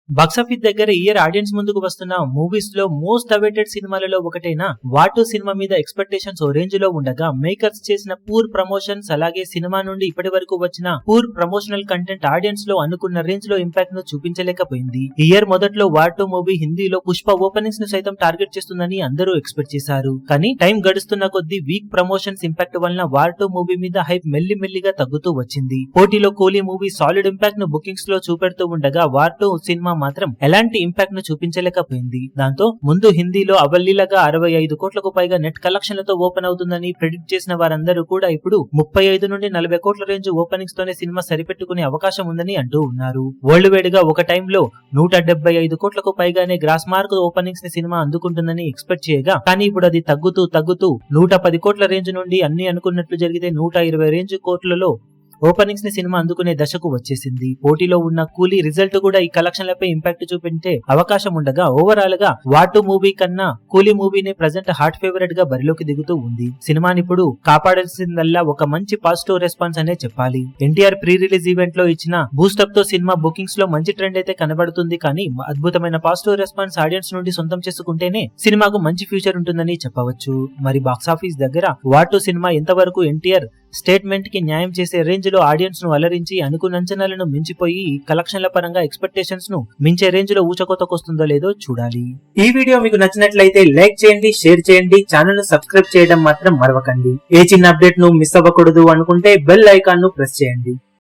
Box office దగ్గర year audience ముందుకు వస్తున్న మూవీస్ లో మోస్ట్ అవైటెడ్ సినిమాలలో ఒకటైన వాటు సినిమా మీద ఎక్స్పెక్టేషన్స్ ఓ రేంజ్ లో ఉండగా మేకర్స్ చేసిన పూర్ ప్రమోషన్స్ అలాగే సినిమా నుండి ఇప్పటి వరకు వచ్చిన పూర్ ప్రమోషనల్ కంటెంట్ ఆడియన్స్ లో అనుకున్న రేంజ్ లో ఇంపాక్ట్ ను చూపించలేకపోయింది. ఇయర్ మొదట్లో వాటు మూవీ హిందీలో పుష్ప ఓపెనింగ్స్ ను సైతం టార్గెట్ చేస్తుందని అందరూ ఎక్స్పెక్ట్ చేశారు. కానీ టైం గడుస్తున్న కొద్దీ వీక్ ప్రమోషన్స్ ఇంపాక్ట్ వలన వాటు మూవీ మీద హైప్ మెల్లిమెల్లిగా తగ్గుతూ వచ్చింది. పోటీలో కూలీ మూవీ సాలిడ్ ఇంపాక్ట్ ను బుకింగ్స్ లో చూపెడుతూ ఉండగా వాటు సినిమా మాత్రం ఎలాంటి ఇంపాక్ట్ ను చూపించలేకపోయింది. దాంతో ముందు హిందీలో అవలీలగా 65 కోట్లకు పైగా నెట్ కలెక్షన్లతో ఓపెన్ అవుతుందని ప్రెడిక్ట్ చేసిన వారందరూ కూడా ఇప్పుడు 35 నుండి 40 కోట్ల రేంజ్ ఓపెనింగ్స్ తోనే సినిమా సరిపెట్టుకునే అవకాశం ఉందని అంటూ ఉన్నారు. వరల్డ్ వైడ్ గా ఒక టైంలో 175 కోట్లకు పైగానే గ్రాస్ మార్క్ ఓపెనింగ్స్ ని సినిమా అందుకుంటుందని ఎక్స్పెక్ట్ చేయగా, కానీ ఇప్పుడు అది తగ్గుతూ 110 కోట్ల రేంజ్ నుండి అన్ని అనుకున్నట్లు జరిగితే 120 రేంజ్ కోట్లలో ఓపెనింగ్స్ ని సినిమా అందుకునే దశకు వచ్చేసింది. పోటీలో ఉన్న కూలీ రిజల్ట్ కూడా ఈ కలెక్షన్లపై ఇంపాక్ట్ చూపించే అవకాశం ఉండగా ఓవరాల్ గా వాటు మూవీ కన్నా కూలీ మూవీని ప్రెజెంట్ హాట్ ఫేవరెట్ గా బరిలోకి దిగుతూ ఉంది. సినిమాని ఇప్పుడు కాపాడాల్సిందల్లా ఒక మంచి పాజిటివ్ రెస్పాన్స్ అనే చెప్పాలి. ఎన్టీఆర్ ప్రీ రిలీజ్ ఈవెంట్ లో ఇచ్చిన బూస్టప్ తో సినిమా బుకింగ్స్ లో మంచి ట్రెండ్ అయితే కనబడుతుంది. కానీ అద్భుతమైన పాజిటివ్ రెస్పాన్స్ ఆడియన్స్ నుండి సొంతం చేసుకుంటేనే సినిమాకు మంచి ఫ్యూచర్ ఉంటుందని చెప్పవచ్చు. మరి బాక్సాఫీస్ దగ్గర వాటు సినిమా ఎంతవరకు ఎన్టీఆర్ స్టేట్మెంట్ కి న్యాయం చేసే రేంజ్ లో ఆడియన్స్ ను అలరించి అనుకున్న అంచనాలను మించిపోయి కలెక్షన్ల పరంగా ఎక్స్పెక్టేషన్స్ ను మించే రేంజ్ లో ఊచకోతకొస్తుందో లేదో చూడాలి. ఈ వీడియో మీకు నచ్చినట్లయితే లైక్ చేయండి, షేర్ చేయండి, ఛానల్ ను సబ్స్క్రైబ్ చేయడం మాత్రం మరవకండి. ఏ చిన్న అప్డేట్ ను మిస్ అవ్వకూడదు అనుకుంటే బెల్ ఐకాన్ ను ప్రెస్ చేయండి.